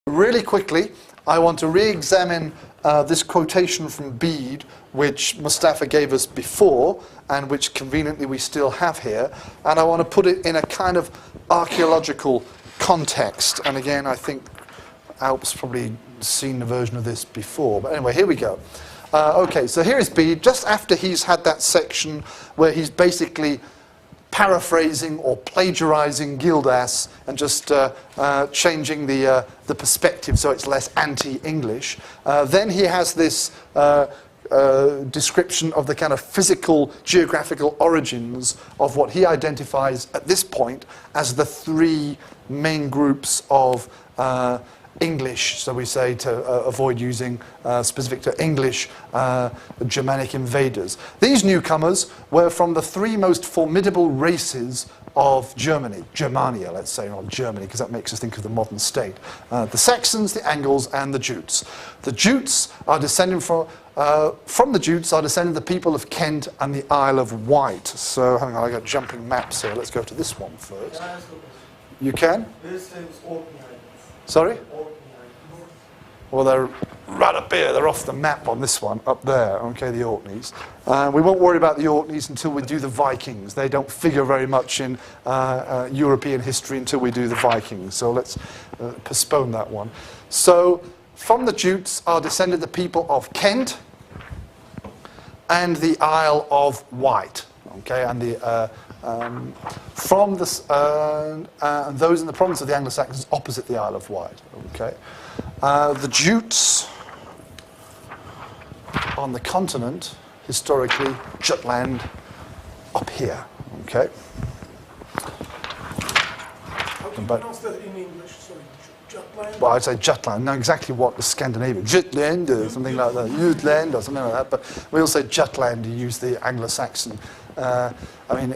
Really quickly, I want to re-examine this quotation from Bede, which Mustafa gave us before, and which conveniently we still have here. And I want to put it in a kind of archaeological context. And again, I think Alp's probably seen a version of this before. But anyway, here we go. Okay, so here is Bede, just after he's had that section where he's basically paraphrasing or plagiarizing Gildas and just changing the perspective so it's less anti-English. Then he has this description of the kind of physical, geographical origins of what he identifies at this point as the three main groups of English, so we say, to avoid using specific to English Germanic invaders. These newcomers were from the three most formidable races of Germany, Germania, let's say, not Germany, because that makes us think of the modern state. The Saxons, the Angles, and the Jutes. The Jutes are descended from the Jutes are descended the people of Kent and the Isle of Wight. So, hang on, I got jumping maps here. Let's go to this one first. You can? Sorry? Well, they're right up here. They're off the map on this one, up there, okay, the Orkneys. We won't worry about the Orkneys until we do the Vikings. They don't figure very much in European history until we do the Vikings. So let's postpone that one. So from the Jutes are descended the people of Kent and the Isle of Wight, okay, and the from those in the province of the Anglo-Saxons opposite the Isle of Wight. Okay, the Jutes on the continent, historically Jutland up here. Okay. How do you pronounce that in English? Sorry, Jutland? Well, I'd say Jutland. Know exactly what the Scandinavian Jutland or something like that, Jutland or something like that. But we all say Jutland. You use the Anglo-Saxon.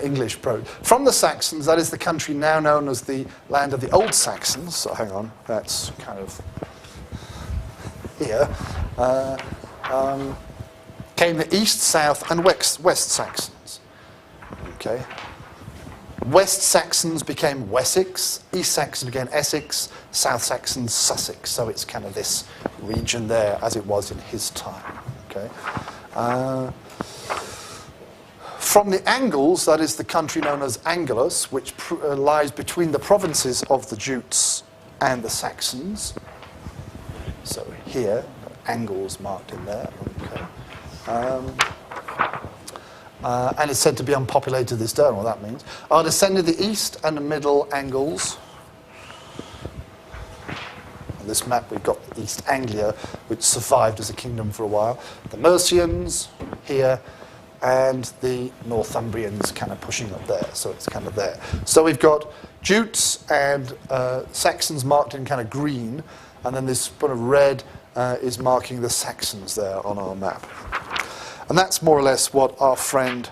English approach. From the Saxons, that is the country now known as the land of the Old Saxons. So hang on, that's kind of here. Came the East, South, and West Saxons. Okay. West Saxons became Wessex, East Saxons became Essex, South Saxons Sussex. So it's kind of this region there as it was in his time. Okay. From the Angles, that is the country known as Angulus, which lies between the provinces of the Jutes and the Saxons. So here, Angles marked in there. Okay. And it's said to be unpopulated to this day, I don't know what that means. Are descended the East and the Middle Angles. On this map we've got East Anglia, which survived as a kingdom for a while. The Mercians here, and the Northumbrians kind of pushing up there, so it's kind of there. So we've got Jutes and Saxons marked in kind of green, and then this sort of red is marking the Saxons there on our map. And that's more or less what our friend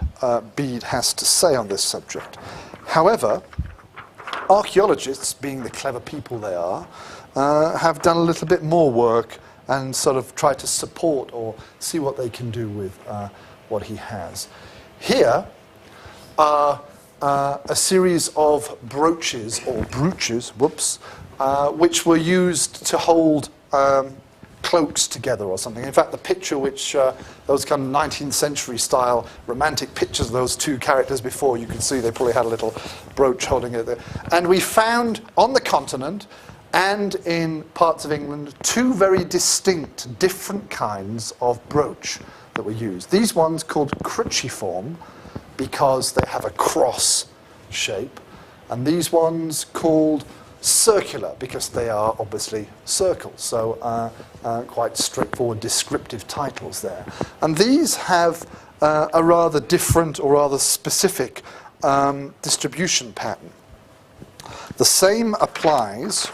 Bede has to say on this subject. However, archaeologists, being the clever people they are, have done a little bit more work and sort of tried to support or see what they can do with what he has. Here are a series of brooches, or brooches, which were used to hold cloaks together or something. In fact, the picture which, those kind of 19th century style romantic pictures of those two characters before, you can see they probably had a little brooch holding it there. And we found on the continent and in parts of England two very distinct, different kinds of brooch that were used. These ones called cruciform because they have a cross shape, and these ones called circular because they are obviously circles. So quite straightforward descriptive titles there. And these have a rather different or rather specific distribution pattern. The same applies,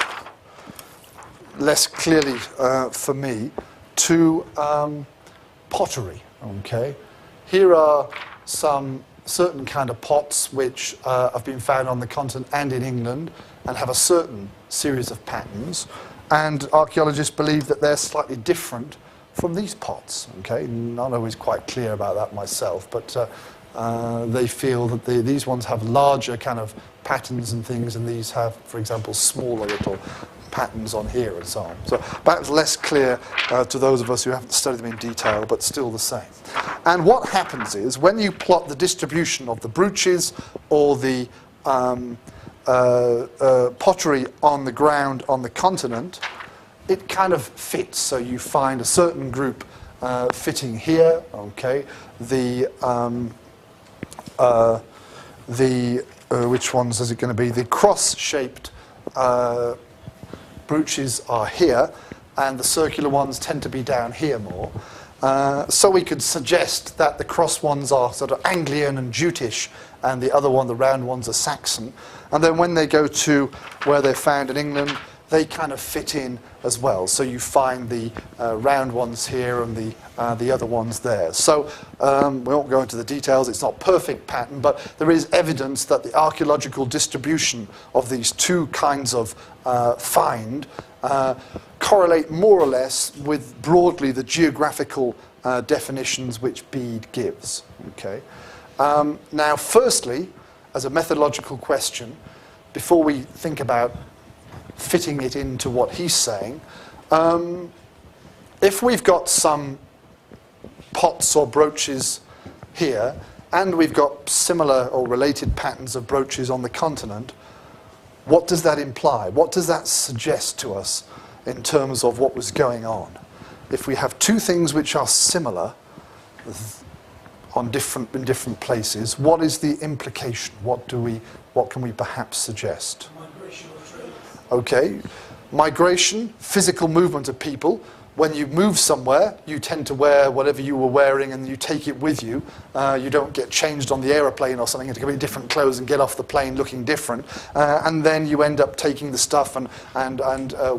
less clearly for me, to pottery. Okay, here are some certain kind of pots which have been found on the continent and in England and have a certain series of patterns, and archaeologists believe that they're slightly different from these pots. Okay, not always quite clear about that myself, but they feel that these ones have larger kind of patterns and things, and these have, for example, smaller little patterns on here and so on. So perhaps less clear to those of us who haven't studied them in detail, but still the same. And what happens is, when you plot the distribution of the Brooches or the pottery on the ground on the continent, it kind of fits. So you find a certain group fitting here, okay. Which ones is it going to be? The cross-shaped Brooches are here, and the circular ones tend to be down here more. So we could suggest that the cross ones are sort of Anglian and Jutish, and the other one, the round ones, are Saxon. And then when they go to where they're found in England, they kind of fit in as well. So you find the round ones here and the other ones there. So we won't go into the details. It's not perfect pattern, but there is evidence that the archaeological distribution of these two kinds of find correlate more or less with broadly the geographical definitions which Bede gives. Okay. Now, firstly, as a methodological question, before we think about fitting it into what he's saying, if we've got some pots or brooches here, and we've got similar or related patterns of brooches on the continent, what does that imply? What does that suggest to us in terms of what was going on? If we have two things which are similar in different places, what is the implication? What can we perhaps suggest? Migration of trade. Okay, migration, physical movement of people. When you move somewhere, you tend to wear whatever you were wearing and you take it with you. You don't get changed on the aeroplane or something into completely different clothes and get off the plane looking different. And then you end up taking the stuff and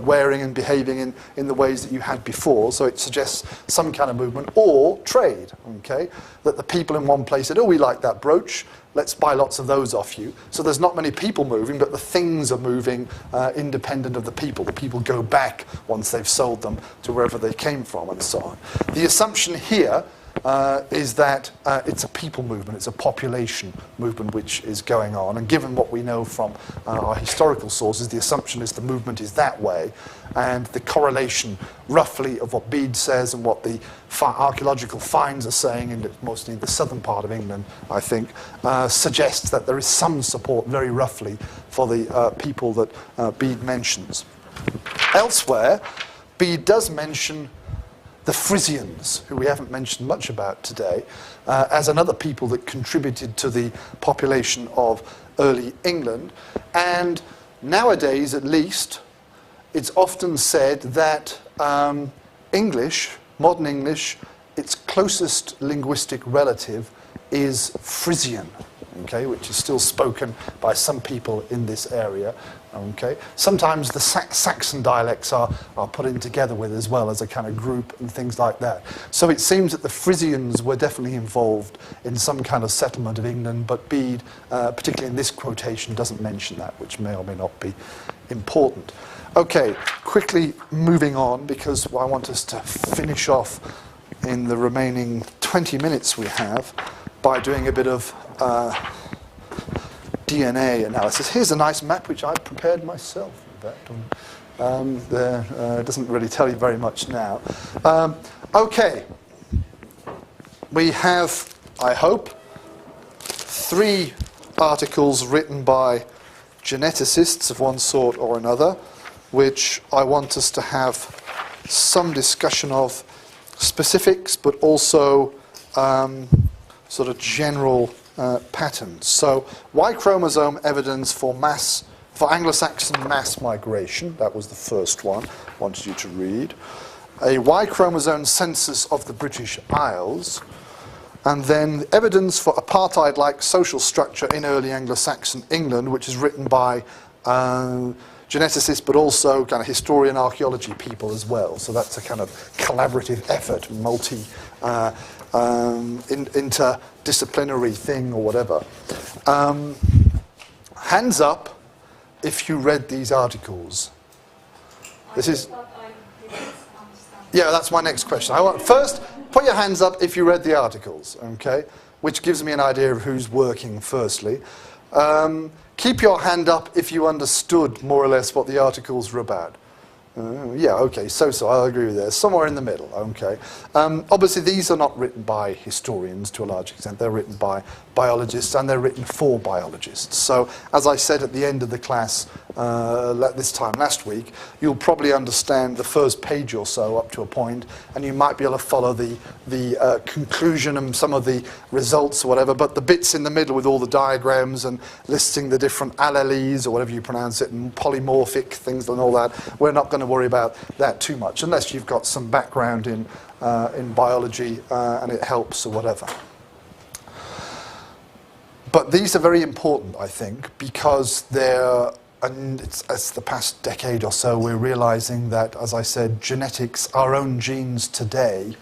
wearing and behaving in the ways that you had before. So it suggests some kind of movement. Or trade, okay? That the people in one place said, oh, we like that brooch. Let's buy lots of those off you. So there's not many people moving, but the things are moving independent of the people. The people go back once they've sold them to wherever they came from and so on. The assumption here is that it's a people movement, it's a population movement which is going on. And given what we know from our historical sources, the assumption is the movement is that way. And the correlation roughly of what Bede says and what the archaeological finds are saying, mostly in the southern part of England, I think, suggests that there is some support very roughly for the people that Bede mentions. Elsewhere, Bede does mention the Frisians, who we haven't mentioned much about today, as another people that contributed to the population of early England. And nowadays, at least, it's often said that English, modern English, its closest linguistic relative is Frisian, okay, which is still spoken by some people in this area. Okay. Sometimes the Saxon dialects are put in together with as well as a kind of group and things like that. So it seems that the Frisians were definitely involved in some kind of settlement of England, but Bede, particularly in this quotation, doesn't mention that, which may or may not be important. Okay, quickly moving on, because I want us to finish off in the remaining 20 minutes we have by doing a bit of DNA analysis. Here's a nice map which I prepared myself. Doesn't really tell you very much now. Okay, we have, I hope, 3 articles written by geneticists of one sort or another, which I want us to have some discussion of specifics, but also sort of general patterns. So, Y chromosome evidence for Anglo-Saxon mass migration. That was the first one I wanted you to read. A Y chromosome census of the British Isles. And then evidence for apartheid-like social structure in early Anglo-Saxon England, which is written by geneticists, but also kind of historian archaeology people as well. So that's a kind of collaborative effort, interdisciplinary thing or whatever. Hands up if you read these articles. This is. Yeah, that's my next question. First, put your hands up if you read the articles, okay? Which gives me an idea of who's working, firstly. Keep your hand up if you understood more or less what the articles were about. Yeah, okay, so I'll agree with that. Somewhere in the middle, okay. Obviously, these are not written by historians to a large extent. They're written by biologists, and they're written for biologists. So, as I said at the end of the class this time last week, you'll probably understand the first page or so up to a point, and you might be able to follow the conclusion and some of the results or whatever, but the bits in the middle with all the diagrams and listing the different alleles, or whatever you pronounce it, and polymorphic things and all that, we're not going to worry about that too much, unless you've got some background in biology and it helps or whatever. But these are very important, I think, because they're, and it's the past decade or so, we're realizing that, as I said, genetics, our own genes today,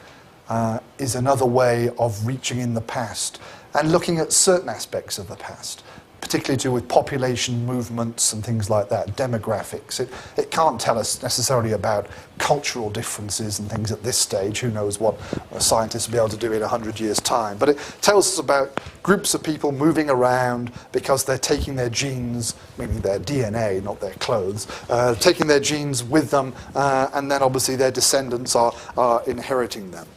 is another way of reaching in the past and looking at certain aspects of the past, particularly to do with population movements and things like that, demographics. It can't tell us necessarily about cultural differences and things at this stage. Who knows what scientists will be able to do in 100 years' time. But it tells us about groups of people moving around because they're taking their genes, meaning their DNA, not their clothes, taking their genes with them, and then obviously their descendants are inheriting them.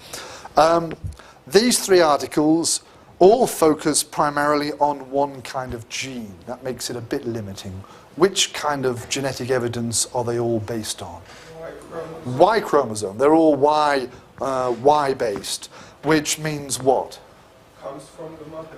These three articles all focus primarily on one kind of gene. That makes it a bit limiting. Which kind of genetic evidence are they all based on? Y chromosome. They're all Y-based, which means what? Comes from the mother.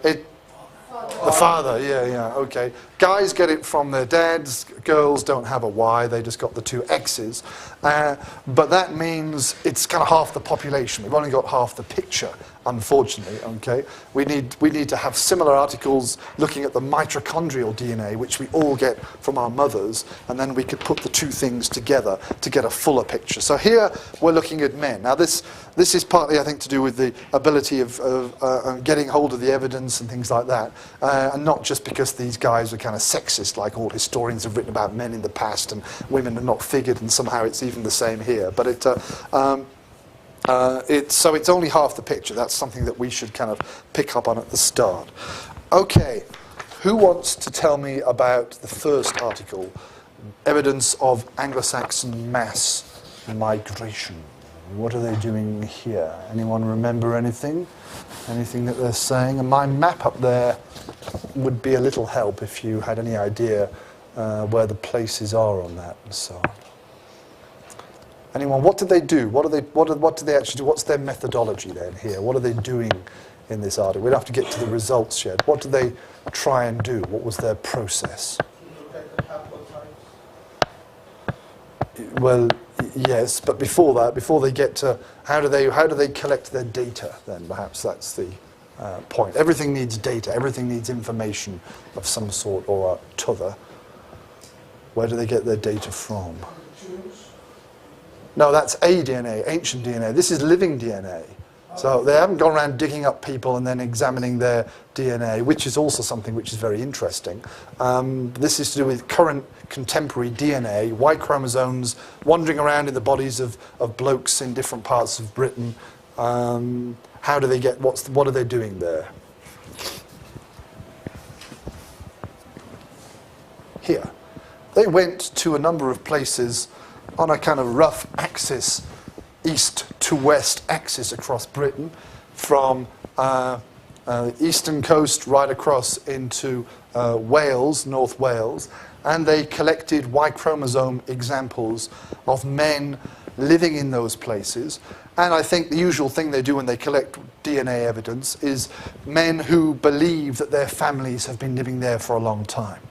The father, yeah, okay. Guys get it from their dads, girls don't have a Y, they just got the two X's. But that means it's kind of half the population. We've only got half the picture, unfortunately, okay? We need to have similar articles looking at the mitochondrial DNA, which we all get from our mothers, and then we could put the two things together to get a fuller picture. So here we're looking at men. Now this is partly, I think, to do with the ability of getting hold of the evidence and things like that, and not just because these guys are kind of sexist, like all historians have written about men in the past and women are not figured, and somehow it's even the same here. But so it's only half the picture. That's something that we should kind of pick up on at the start. Okay, who wants to tell me about the first article, evidence of Anglo-Saxon mass migration? What are they doing here? Anyone remember anything? Anything that they're saying? And my map up there would be a little help if you had any idea where the places are on that and so on. Anyone? What did they do? What do they actually do? What's their methodology then here? What are they doing in this article? We don't have to get to the results yet. What did they try and do? What was their process? Well, yes, but before that, before they get to how do they collect their data? Then perhaps that's the point. Everything needs data. Everything needs information of some sort or other. Where do they get their data from? No, that's aDNA, ancient DNA. This is living DNA. So they haven't gone around digging up people and then examining their DNA, which is also something which is very interesting. This is to do with current contemporary DNA, Y chromosomes wandering around in the bodies of blokes in different parts of Britain. How do they get, what are they doing there? Here. They went to a number of places on a kind of rough axis, east to west axis across Britain, from the eastern coast right across into Wales, North Wales, and they collected Y chromosome examples of men living in those places. And I think the usual thing they do when they collect DNA evidence is men who believe that their families have been living there for a long time.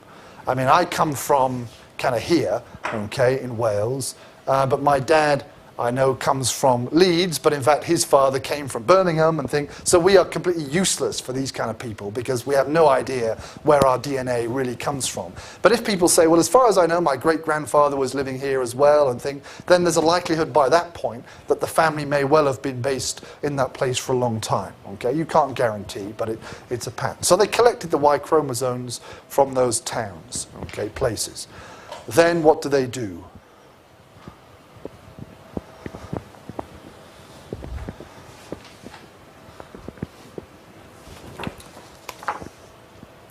I mean, I come from kind of here, okay, in Wales, but my dad, I know, comes from Leeds, but in fact his father came from Birmingham and things. So we are completely useless for these kind of people because we have no idea where our DNA really comes from. But if people say, well, as far as I know, my great-grandfather was living here as well and things, then there's a likelihood by that point that the family may well have been based in that place for a long time. Okay, you can't guarantee, but it's a pattern. So they collected the Y chromosomes from those towns, okay, places. Then what do they do?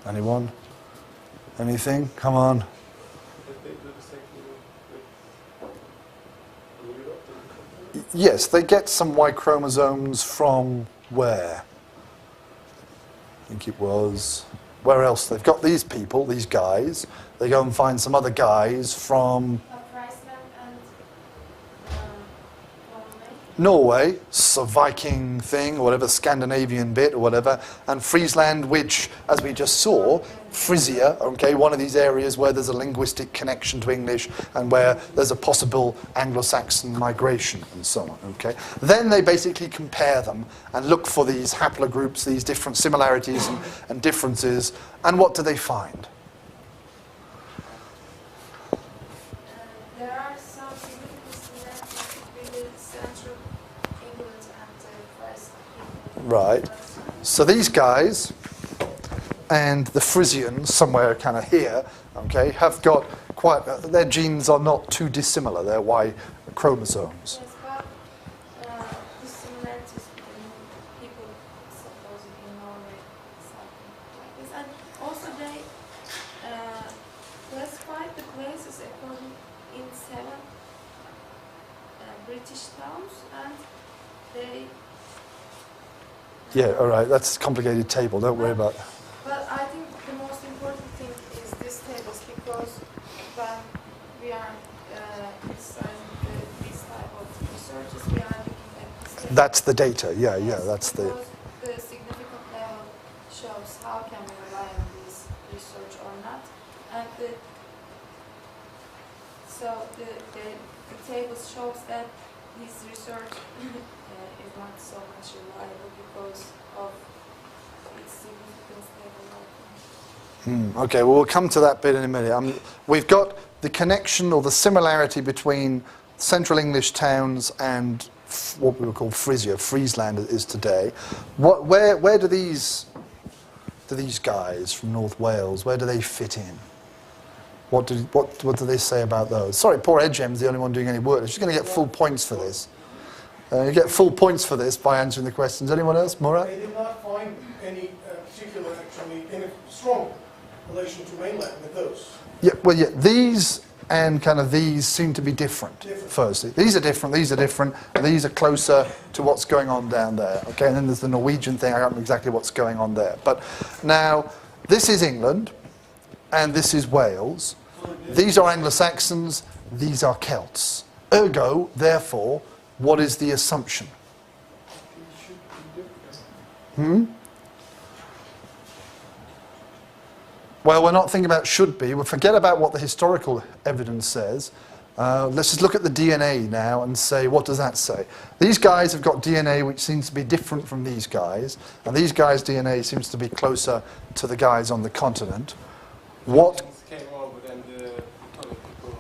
Anyone? Anything? Come on. Yes, they get some Y chromosomes from where? I think it was, where else? They've got these people, these guys. They go and find some other guys from Norway, so Viking thing, or whatever, Scandinavian bit, or whatever, and Friesland, which, as we just saw, Frisia, okay, one of these areas where there's a linguistic connection to English and where there's a possible Anglo-Saxon migration and so on, okay. Then they basically compare them and look for these haplogroups, these different similarities and differences, and what do they find? There are some significant similarities between the central England and the west England. Right. So these guys and the Frisians, somewhere kind of here, okay, have got quite, their genes are not too dissimilar, they're Y chromosomes. Yes, but the similarities between people supposedly in Norway, something like this. And also they classified the places according in 7 British towns, and they... Yeah, all right, that's a complicated table, don't worry about that. But I think the most important thing is this tables, because when we are criticizing this type of researches, we are looking at this data. That's the data, yeah, that's the... Because the significant level shows how can we rely on this research or not. And so the table shows that this research is not so much reliable because of its significance level. Okay, well, we'll come to that bit in a minute. We've got the connection or the similarity between central English towns and what we would call Frisia, Friesland is today. Where do these guys from North Wales, where do they fit in? What do they say about those? Sorry, poor Edgem's the only one doing any work. She's going to get full points for this. You get full points for this by answering the questions. Anyone else? Murat? They did not find any particular, actually, any strong relation to mainland with those. Yeah, well, yeah, these and kind of these seem to be different. Firstly, these are different, and these are closer to what's going on down there. Okay, and then there's the Norwegian thing. I don't know exactly what's going on there. But now, this is England, and this is Wales. These are Anglo-Saxons, these are Celts. Ergo, therefore, what is the assumption? Well, we're not thinking about should be. We'll forget about what the historical evidence says. Let's just look at the DNA now and say, what does that say? These guys have got DNA which seems to be different from these guys, and these guys' DNA seems to be closer to the guys on the continent. What came over and the people,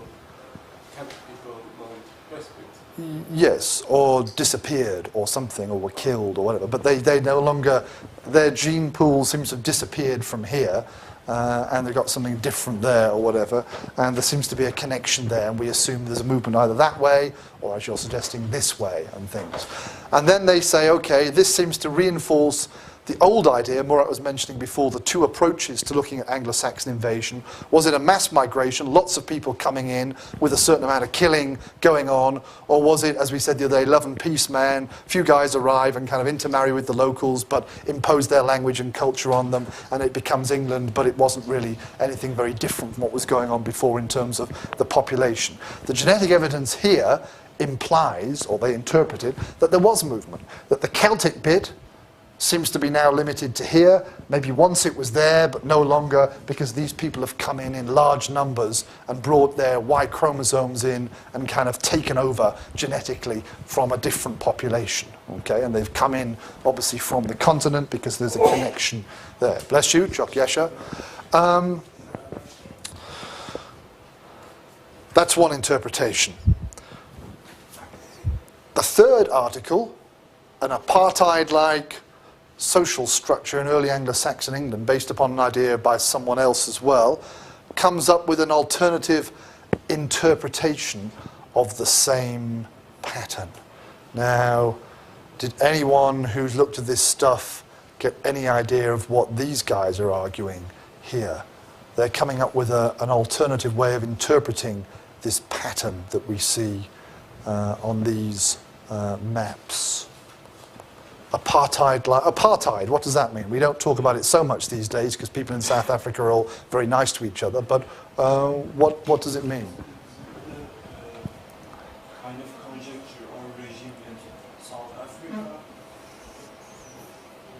Celtic people went westward? Yes, or disappeared or something, or were killed or whatever. But they no longer, their gene pool seems to have disappeared from here, and they've got something different there or whatever, and there seems to be a connection there, and we assume there's a movement either that way, or as you're suggesting, this way and things. And then they say, okay, this seems to reinforce the old idea Murat was mentioning before, the two approaches to looking at Anglo-Saxon invasion. Was it a mass migration, lots of people coming in with a certain amount of killing going on, or was it, as we said the other day, love and peace, man, few guys arrive and kind of intermarry with the locals but impose their language and culture on them, and it becomes England, but it wasn't really anything very different from what was going on before in terms of the population. The genetic evidence here implies, or they interpret it, that there was movement, that the Celtic bit seems to be now limited to here. Maybe once it was there, but no longer, because these people have come in large numbers and brought their Y chromosomes in and kind of taken over genetically from a different population. Okay, and they've come in obviously from the continent because there's a connection there. Bless you, Jock Yesha. That's one interpretation. The third article, an apartheid-like social structure in early Anglo-Saxon England, based upon an idea by someone else as well, comes up with an alternative interpretation of the same pattern. Now, did anyone who's looked at this stuff get any idea of what these guys are arguing here? They're coming up with an alternative way of interpreting this pattern that we see on these maps. Apartheid, what does that mean? We don't talk about it so much these days because people in South Africa are all very nice to each other, but what does it mean? Kind of conjecture or regime in South Africa,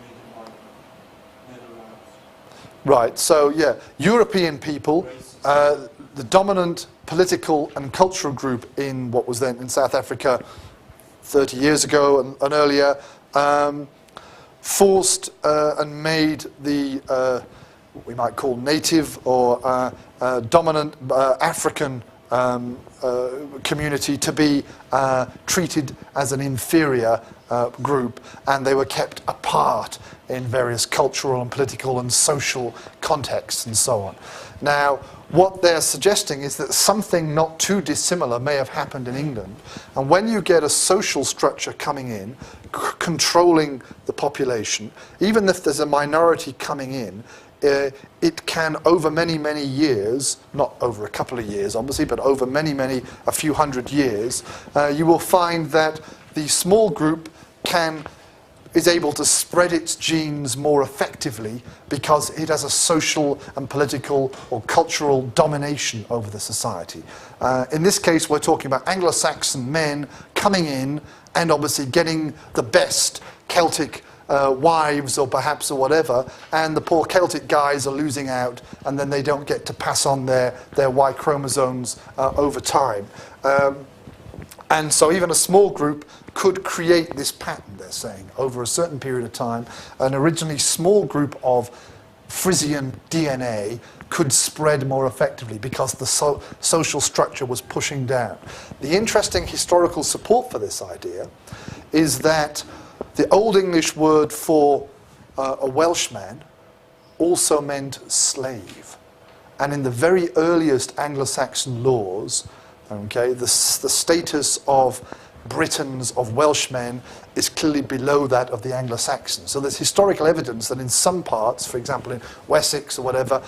maybe like Netherlands. Right, so yeah, European people, the dominant political and cultural group in what was then in South Africa 30 years ago and earlier, forced and made the, what we might call native or dominant African community to be treated as an inferior group, and they were kept apart in various cultural and political and social contexts and so on. Now, what they're suggesting is that something not too dissimilar may have happened in England, and when you get a social structure coming in, controlling the population, even if there's a minority coming in, it can, over many, many years, not over a couple of years obviously, but over a few hundred years, you will find that the small group is able to spread its genes more effectively because it has a social and political or cultural domination over the society. In this case, we're talking about Anglo-Saxon men coming in and obviously getting the best Celtic wives or perhaps or whatever, and the poor Celtic guys are losing out, and then they don't get to pass on their Y chromosomes over time. And so even a small group could create this pattern, they're saying, over a certain period of time. An originally small group of Frisian DNA could spread more effectively because the social structure was pushing down. The interesting historical support for this idea is that the Old English word for a Welshman also meant slave. And in the very earliest Anglo-Saxon laws, okay, the status of Britons, of Welshmen, is clearly below that of the Anglo-Saxons. So there's historical evidence that in some parts, for example in Wessex or whatever,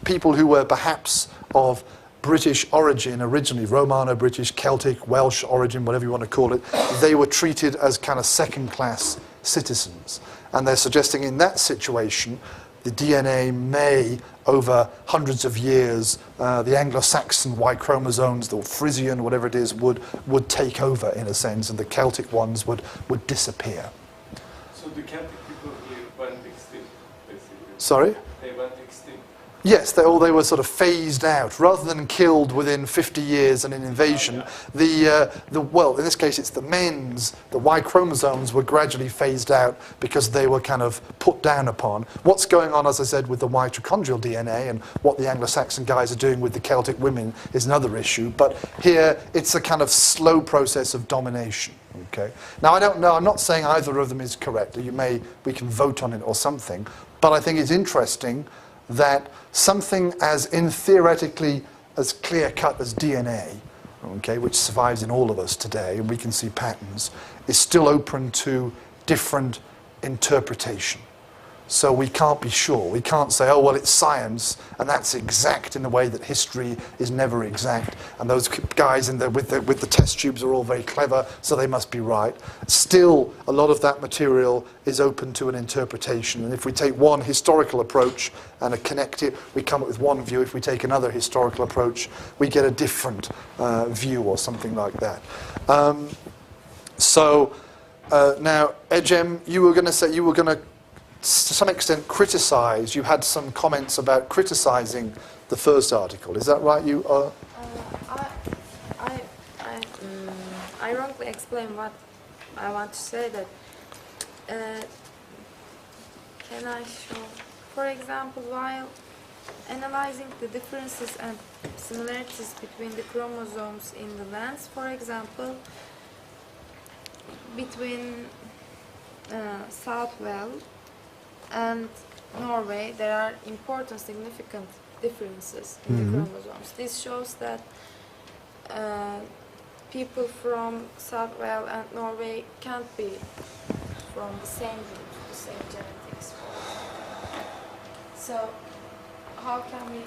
people who were perhaps of British origin originally, Romano-British, Celtic, Welsh origin, whatever you want to call it, they were treated as kind of second-class citizens. And they're suggesting in that situation, the DNA may, over hundreds of years, the Anglo-Saxon Y chromosomes, the Frisian, whatever it is, would take over in a sense, and the Celtic ones would disappear. So the Celtic people went extinct, basically. Sorry? They went extinct. Yes, they were sort of phased out. Rather than killed within 50 years in an invasion, well, in this case it's the Y chromosomes were gradually phased out because they were kind of put down upon. What's going on, as I said, with the mitochondrial DNA and what the Anglo-Saxon guys are doing with the Celtic women is another issue. But here it's a kind of slow process of domination. Okay. Now I don't know, I'm not saying either of them is correct. We can vote on it or something, but I think it's interesting that something as theoretically as clear-cut as DNA, okay, which survives in all of us today, and we can see patterns, is still open to different interpretation. So we can't be sure. We can't say, oh, well, it's science, and that's exact in the way that history is never exact, and those guys with the test tubes are all very clever, so they must be right. Still, a lot of that material is open to an interpretation, and if we take one historical approach and connect it, we come up with one view. If we take another historical approach, we get a different view or something like that. Now, Ejem, you were going to say, to some extent criticize. You had some comments about criticizing the first article. Is that right? I wrongly explain what I want to say. That can I show? For example, while analyzing the differences and similarities between the chromosomes in the lands, for example, between South Wales and Norway, there are important, significant differences in the chromosomes. This shows that people from South Wales and Norway can't be from the same group, the same genetics. So, how can we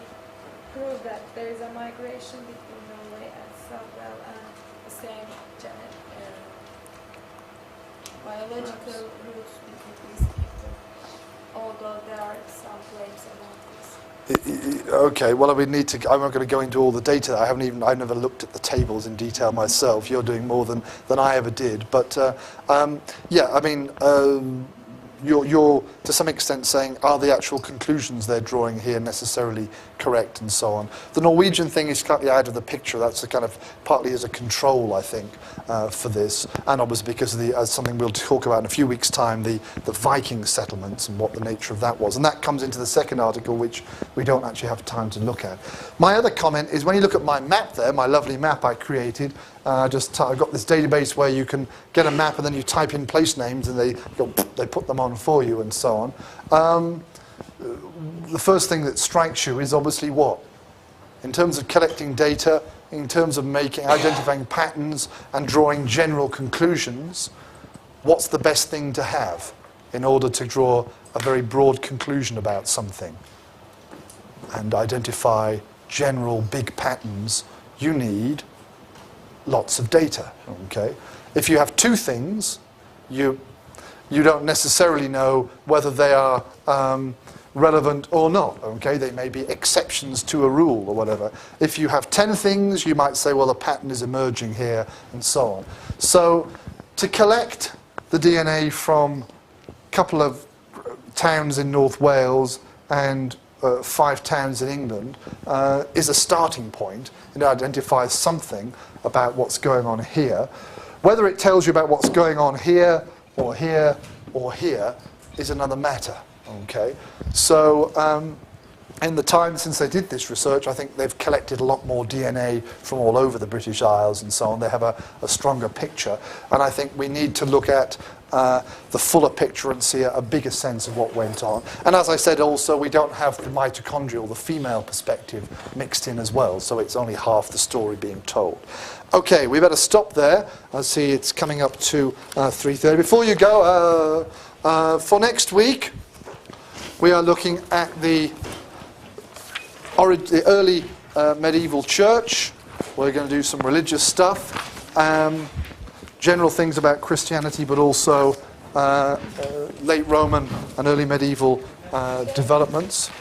prove that there is a migration between Norway and South Wales and the same biological roots with this picture, although there are some claims about this. Okay, well, we need to. I'm not going to go into all the data. I've never looked at the tables in detail myself. You're doing more than I ever did. But yeah, I mean, you're to some extent saying, are the actual conclusions they're drawing here necessarily correct, and so on. The Norwegian thing is slightly out of the picture. That's a kind of partly as a control, I think, for this, and obviously because of as something we'll talk about in a few weeks' time, the Viking settlements and what the nature of that was, and that comes into the second article, which we don't actually have time to look at. My other comment is when you look at my map there, my lovely map I created. I've got this database where you can get a map and then you type in place names and they put them on for you and so on. The first thing that strikes you is obviously what? In terms of collecting data, in terms of identifying patterns and drawing general conclusions, what's the best thing to have in order to draw a very broad conclusion about something and identify general big patterns? You need lots of data, okay? If you have two things, you don't necessarily know whether they are relevant or not, okay? They may be exceptions to a rule or whatever. If you have 10 things, you might say, well, a pattern is emerging here, and so on. So to collect the DNA from a couple of towns in North Wales and 5 towns in England is a starting point. It identifies something about what's going on here. Whether it tells you about what's going on here or here or here is another matter. Okay, so in the time since they did this research, I think they've collected a lot more DNA from all over the British Isles and so on. They have a stronger picture, and I think we need to look at the fuller picture and see a bigger sense of what went on. And as I said also, we don't have the mitochondrial, the female perspective mixed in as well, so it's only half the story being told. Okay, we better stop there. I see it's coming up to 3:30. Before you go, for next week, we are looking at the early medieval church. We're going to do some religious stuff, general things about Christianity, but also late Roman and early medieval developments.